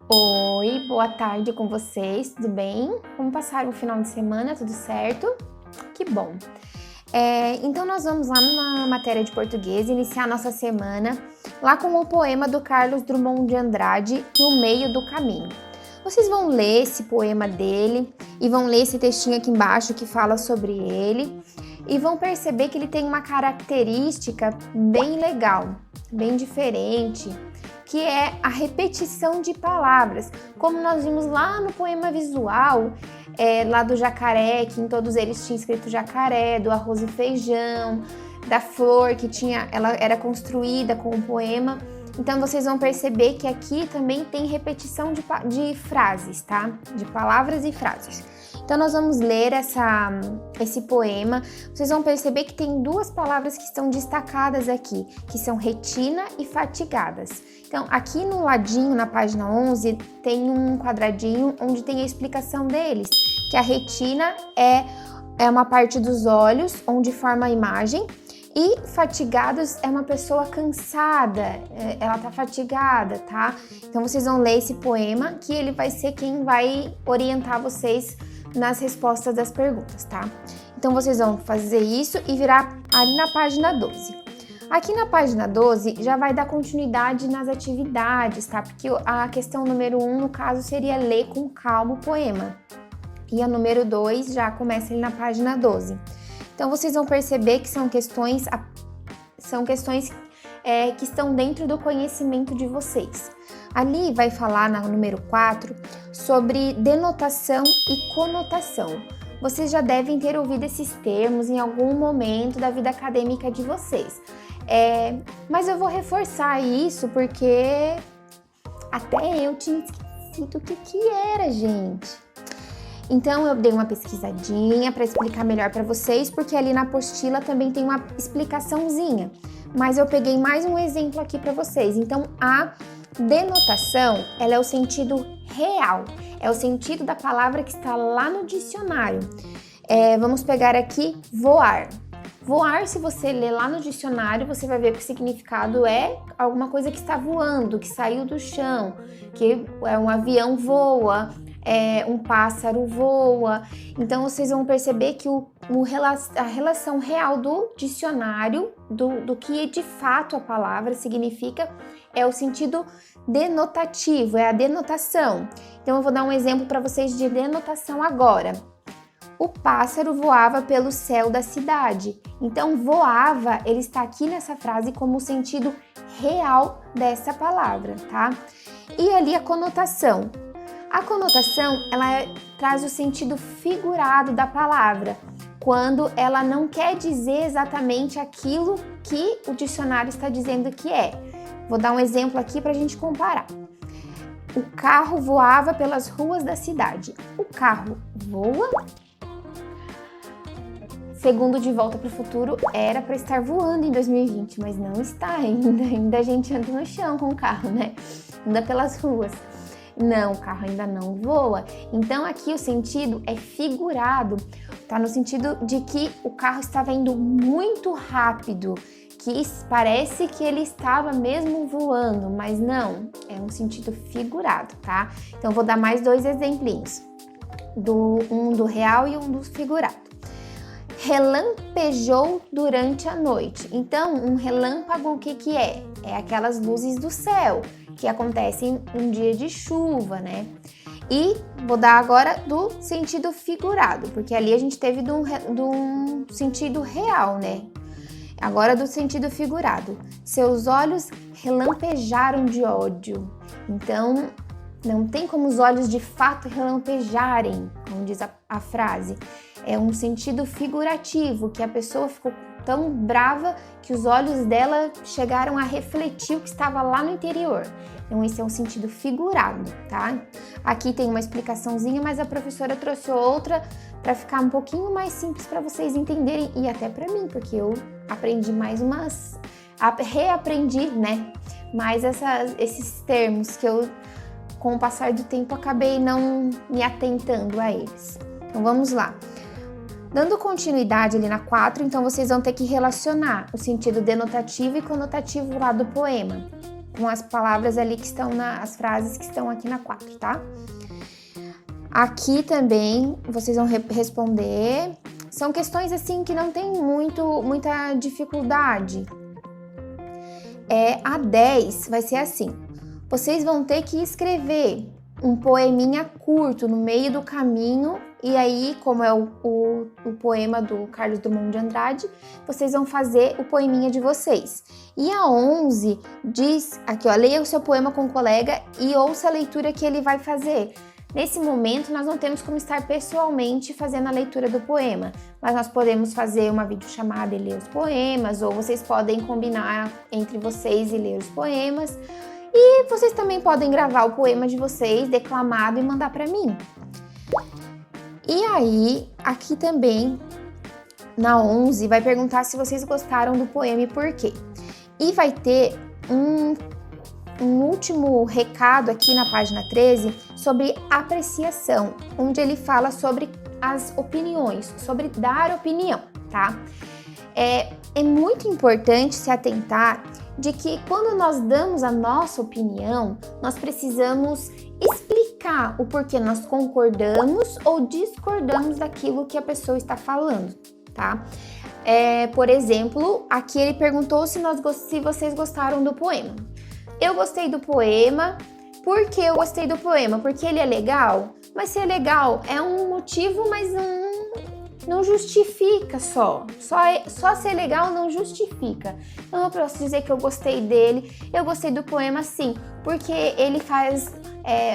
Oi, boa tarde com vocês, tudo bem? Como passaram o final de semana, tudo certo? Que bom! Então nós vamos lá numa matéria de português iniciar a nossa semana lá com o poema do Carlos Drummond de Andrade, No Meio do Caminho. Vocês vão ler esse poema dele e vão ler esse textinho aqui embaixo que fala sobre ele e vão perceber que ele tem uma característica bem legal, bem diferente, que é a repetição de palavras, como nós vimos lá no poema visual, lá do jacaré, que em todos eles tinha escrito jacaré, do arroz e feijão, da flor que ela era construída com o poema. Então vocês vão perceber que aqui também tem repetição de frases, tá? De palavras e frases. Então nós vamos ler esse poema. Vocês vão perceber que tem duas palavras que estão destacadas aqui, que são retina e fatigadas. Então aqui no ladinho, na página 11, tem um quadradinho onde tem a explicação deles, que a retina é uma parte dos olhos onde forma a imagem, e fatigados é uma pessoa cansada, ela tá fatigada, tá? Então vocês vão ler esse poema, que ele vai ser quem vai orientar vocês nas respostas das perguntas, tá? Então vocês vão fazer isso e virar ali na página 12. Aqui na página 12 já vai dar continuidade nas atividades, tá? Porque a questão número 1, no caso, seria ler com calma o poema. E a número 2 já começa ali na página 12. Então vocês vão perceber que são questões que estão dentro do conhecimento de vocês. Ali vai falar na número 4 sobre denotação e conotação. Vocês já devem ter ouvido esses termos em algum momento da vida acadêmica de vocês. Mas eu vou reforçar isso porque até eu tinha esquecido o que era, gente. Então eu dei uma pesquisadinha para explicar melhor para vocês, porque ali na apostila também tem uma explicaçãozinha. Mas eu peguei mais um exemplo aqui para vocês. Então a denotação, ela é o sentido real, é o sentido da palavra que está lá no dicionário. Vamos pegar aqui voar. Voar, se você ler lá no dicionário, você vai ver que o significado é alguma coisa que está voando, que saiu do chão, que um avião voa, um pássaro voa. Então vocês vão perceber que a relação real do dicionário, do que de fato a palavra significa, é o sentido denotativo, é a denotação. Então eu vou dar um exemplo para vocês de denotação agora. O pássaro voava pelo céu da cidade. Então voava, ele está aqui nessa frase como o sentido real dessa palavra, tá? E ali a conotação. A conotação, ela traz o sentido figurado da palavra, quando ela não quer dizer exatamente aquilo que o dicionário está dizendo que é. Vou dar um exemplo aqui para a gente comparar. O carro voava pelas ruas da cidade. O carro voa? Segundo De Volta para o Futuro, era para estar voando em 2020, mas não está ainda. Ainda a gente anda no chão com o carro, né? Anda pelas ruas. Não, o carro ainda não voa. Então aqui o sentido é figurado, tá? No sentido de que o carro estava indo muito rápido, que parece que ele estava mesmo voando, mas não, é um sentido figurado, tá? Então vou dar mais dois exemplinhos, um do real e um do figurado. Relampejou durante a noite. Então, um relâmpago, o que é? É aquelas luzes do céu que acontecem um dia de chuva, né? E vou dar agora do sentido figurado, porque ali a gente teve de um sentido real, né? Agora do sentido figurado. Seus olhos relampejaram de ódio. Então, não tem como os olhos de fato relampejarem, como diz a frase. É um sentido figurativo, que a pessoa ficou tão brava que os olhos dela chegaram a refletir o que estava lá no interior. Então esse é um sentido figurado, tá? Aqui tem uma explicaçãozinha, mas a professora trouxe outra para ficar um pouquinho mais simples para vocês entenderem e até para mim, porque eu aprendi reaprendi, né? Mais esses termos que eu, com o passar do tempo, acabei não me atentando a eles. Então vamos lá. Dando continuidade ali na 4, então vocês vão ter que relacionar o sentido denotativo e conotativo lá do poema. com as palavras ali que estão as frases que estão aqui na 4, tá? Aqui também vocês vão responder. São questões assim que não tem muita dificuldade. A 10 vai ser assim. Vocês vão ter que escrever um poeminha curto no meio do caminho. E aí, como é o poema do Carlos Drummond de Andrade, vocês vão fazer o poeminha de vocês. E a 11 diz aqui, ó, leia o seu poema com o colega e ouça a leitura que ele vai fazer. Nesse momento, nós não temos como estar pessoalmente fazendo a leitura do poema, mas nós podemos fazer uma videochamada e ler os poemas, ou vocês podem combinar entre vocês e ler os poemas. E vocês também podem gravar o poema de vocês, declamado, e mandar para mim. E aí, aqui também, na 11, vai perguntar se vocês gostaram do poema e por quê. E vai ter um último recado aqui na página 13 sobre apreciação, onde ele fala sobre as opiniões, sobre dar opinião, tá? É muito importante se atentar de que quando nós damos a nossa opinião, nós precisamos explicar o porquê nós concordamos ou discordamos daquilo que a pessoa está falando, tá? Por exemplo, aqui ele perguntou se vocês gostaram do poema. Eu gostei do poema. Por que eu gostei do poema? Porque ele é legal? Mas se é legal, é um motivo, mas não justifica só. Só ser legal não justifica. Então eu posso dizer que eu gostei dele. Eu gostei do poema sim, porque ele faz...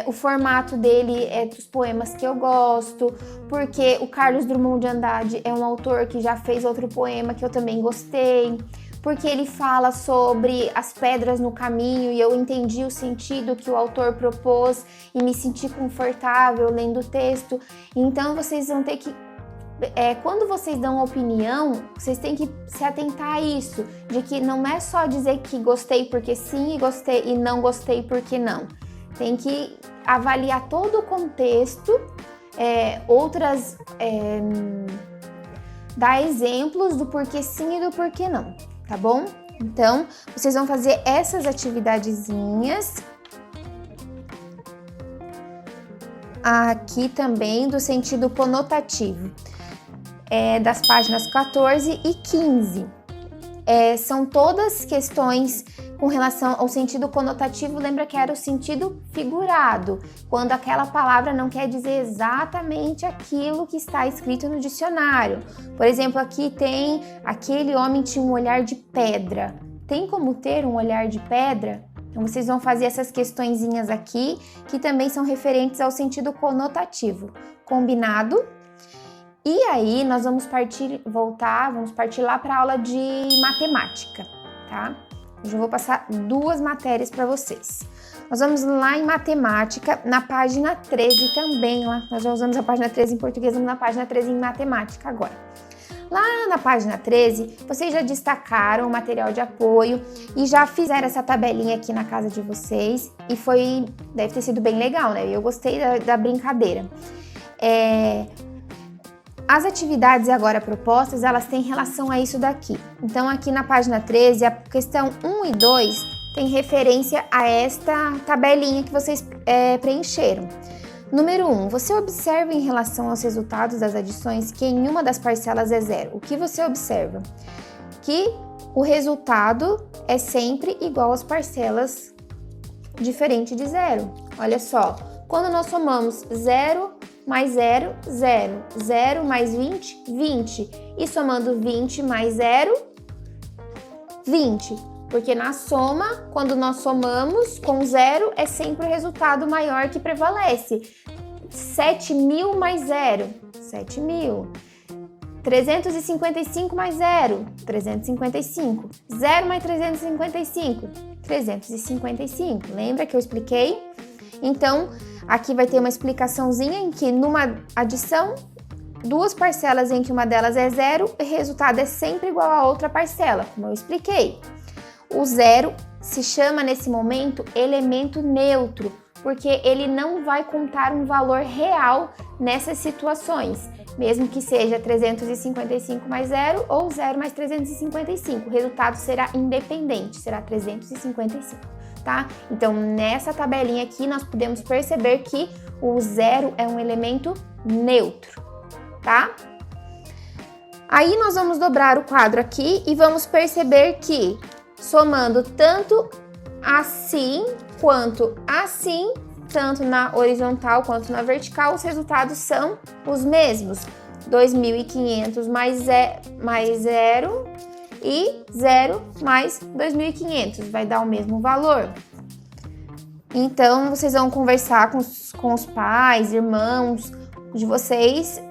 o formato dele é dos poemas que eu gosto, porque o Carlos Drummond de Andrade é um autor que já fez outro poema que eu também gostei, porque ele fala sobre as pedras no caminho e eu entendi o sentido que o autor propôs e me senti confortável lendo o texto. Então vocês vão ter que, quando vocês dão uma opinião, vocês têm que se atentar a isso, de que não é só dizer que gostei porque sim e gostei e não gostei porque não. Tem que avaliar todo o contexto, dar exemplos do porquê sim e do porquê não, tá bom? Então, vocês vão fazer essas atividadezinhas. Aqui também do sentido conotativo, das páginas 14 e 15. São todas questões com relação ao sentido conotativo. Lembra que era o sentido figurado, quando aquela palavra não quer dizer exatamente aquilo que está escrito no dicionário. Por exemplo, aqui tem aquele homem tinha um olhar de pedra. Tem como ter um olhar de pedra? Então vocês vão fazer essas questõezinhas aqui, que também são referentes ao sentido conotativo. Combinado? E aí nós vamos partir lá para a aula de matemática, tá? Hoje eu vou passar 2 matérias para vocês. Nós vamos lá em matemática, na página 13 também. Nós já usamos a página 13 em português, vamos na página 13 em matemática agora. Lá na página 13, vocês já destacaram o material de apoio e já fizeram essa tabelinha aqui na casa de vocês. E deve ter sido bem legal, né? Eu gostei da brincadeira. As atividades agora propostas, elas têm relação a isso daqui. Então, aqui na página 13, a questão 1 e 2 tem referência a esta tabelinha que vocês preencheram. Número 1, você observa em relação aos resultados das adições que em uma das parcelas é zero. O que você observa? Que o resultado é sempre igual às parcelas diferente de zero. Olha só, quando nós somamos 0 mais 0, 0. 0 mais 20, 20. E somando 20 mais 0, 20. Porque na soma, quando nós somamos com 0, é sempre o resultado maior que prevalece. 7.000 mais 0, 7.000. 355 mais 0, 355. 0 mais 355, 355. Lembra que eu expliquei? Então, aqui vai ter uma explicaçãozinha em que numa adição, 2 parcelas em que uma delas é 0, o resultado é sempre igual a outra parcela, como eu expliquei. O 0 se chama nesse momento elemento neutro, porque ele não vai contar um valor real nessas situações, mesmo que seja 355 mais 0 ou 0 mais 355. O resultado será independente, será 355. tá? Então, nessa tabelinha aqui, nós podemos perceber que o 0 é um elemento neutro, tá? Aí, nós vamos dobrar o quadro aqui e vamos perceber que, somando tanto assim quanto assim, tanto na horizontal quanto na vertical, os resultados são os mesmos. 2.500 mais 0 e 0 mais 2.500, vai dar o mesmo valor. Então, vocês vão conversar com os pais, irmãos de vocês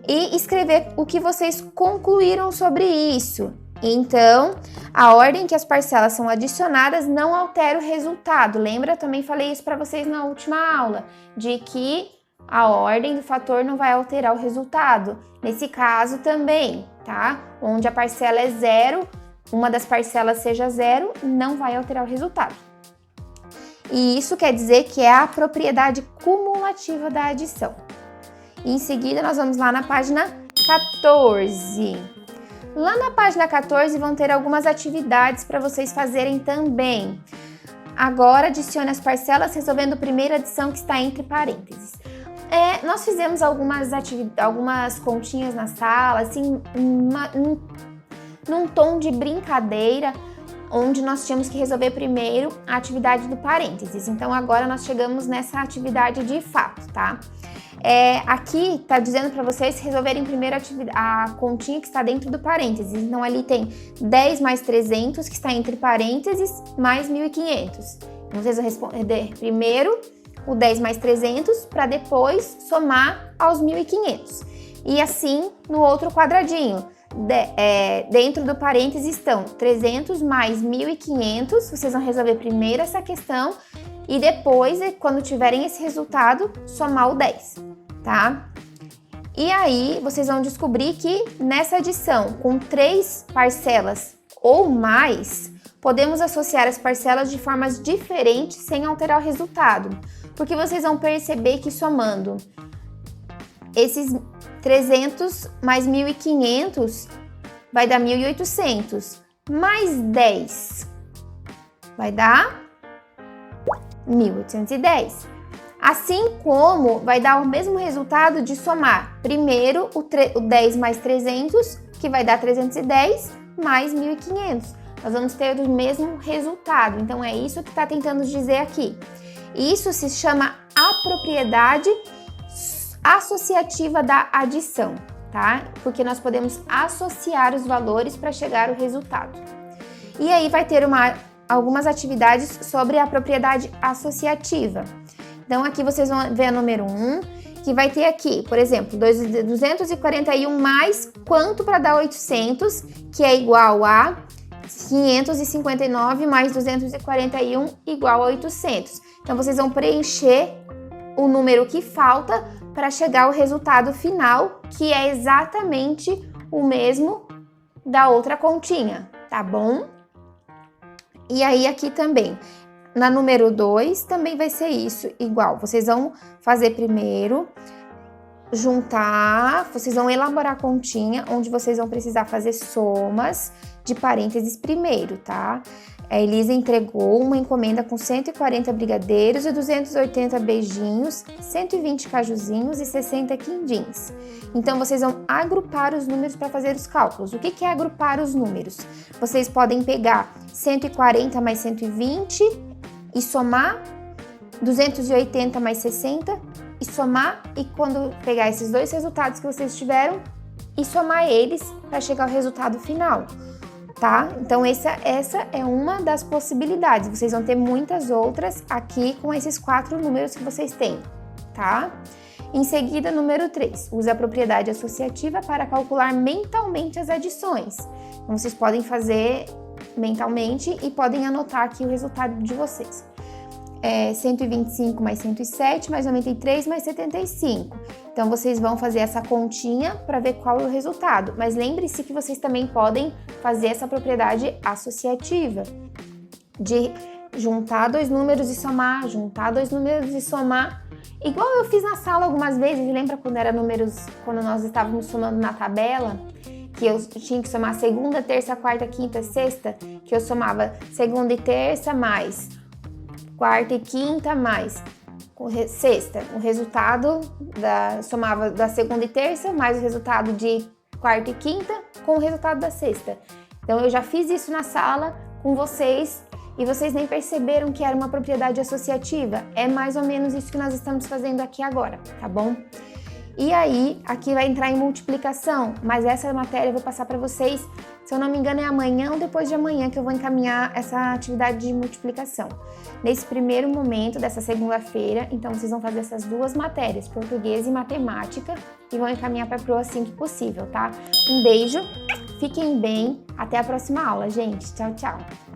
e escrever o que vocês concluíram sobre isso. Então, a ordem que as parcelas são adicionadas não altera o resultado. Lembra? Também falei isso para vocês na última aula, de que a ordem do fator não vai alterar o resultado. Nesse caso também, tá? Onde a parcela é 0, uma das parcelas seja 0, não vai alterar o resultado. E isso quer dizer que é a propriedade cumulativa da adição. E em seguida, nós vamos lá na página 14. Lá na página 14 vão ter algumas atividades para vocês fazerem também. Agora, adicione as parcelas resolvendo a primeira adição que está entre parênteses. Nós fizemos algumas continhas na sala, assim, num tom de brincadeira, onde nós tínhamos que resolver primeiro a atividade do parênteses. Então, agora nós chegamos nessa atividade de fato, tá? Aqui está dizendo para vocês resolverem primeiro a continha que está dentro do parênteses. Então, ali tem 10 mais 300, que está entre parênteses, mais 1.500. Então, vocês vão responder primeiro o 10 mais 300, para depois somar aos 1.500. E assim, no outro quadradinho, dentro do parênteses estão 300 mais 1.500, vocês vão resolver primeiro essa questão e depois, quando tiverem esse resultado, somar o 10, tá? E aí, vocês vão descobrir que nessa adição, com 3 parcelas ou mais, podemos associar as parcelas de formas diferentes sem alterar o resultado. Porque vocês vão perceber que somando esses 300 mais 1.500 vai dar 1.800, mais 10 vai dar 1.810. Assim como vai dar o mesmo resultado de somar primeiro o 10 mais 300, que vai dar 310, mais 1.500. Nós vamos ter o mesmo resultado, então é isso que está tentando dizer aqui. Isso se chama a propriedade associativa da adição, tá? Porque nós podemos associar os valores para chegar ao resultado. E aí vai ter algumas atividades sobre a propriedade associativa. Então aqui vocês vão ver a número 1, que vai ter aqui, por exemplo, 241 mais quanto para dar 800, que é igual a 559 mais 241 igual a 800. Então, vocês vão preencher o número que falta para chegar ao resultado final, que é exatamente o mesmo da outra continha, tá bom? E aí, aqui também, na número 2, também vai ser isso, igual. Vocês vão fazer primeiro, juntar, vocês vão elaborar a continha, onde vocês vão precisar fazer somas de parênteses primeiro, tá? A Elisa entregou uma encomenda com 140 brigadeiros e 280 beijinhos, 120 cajuzinhos e 60 quindins. Então, vocês vão agrupar os números para fazer os cálculos. O que é agrupar os números? Vocês podem pegar 140 mais 120 e somar, 280 mais 60 e somar, e quando pegar esses dois resultados que vocês tiveram, e somar eles para chegar ao resultado final. Tá? Então, essa é uma das possibilidades. Vocês vão ter muitas outras aqui com esses 4 números que vocês têm, tá? Em seguida, número 3. Use a propriedade associativa para calcular mentalmente as adições. Então, vocês podem fazer mentalmente e podem anotar aqui o resultado de vocês. 125 mais 107 mais 93 mais 75. Então, vocês vão fazer essa continha para ver qual é o resultado. Mas lembre-se que vocês também podem fazer essa propriedade associativa, de juntar 2 números e somar, juntar 2 números e somar. Igual eu fiz na sala algumas vezes, lembra quando nós estávamos somando na tabela? Que eu tinha que somar segunda, terça, quarta, quinta, sexta, que eu somava segunda e terça mais quarta e quinta mais sexta, o resultado somava da segunda e terça, mais o resultado de quarta e quinta com o resultado da sexta. Então eu já fiz isso na sala com vocês e vocês nem perceberam que era uma propriedade associativa. É mais ou menos isso que nós estamos fazendo aqui agora, tá bom? E aí, aqui vai entrar em multiplicação, mas essa matéria eu vou passar para vocês, se eu não me engano é amanhã ou depois de amanhã que eu vou encaminhar essa atividade de multiplicação. Nesse primeiro momento dessa segunda-feira, então vocês vão fazer essas duas matérias, português e matemática, e vão encaminhar para a Pro assim que possível, tá? Um beijo, fiquem bem, até a próxima aula, gente. Tchau, tchau!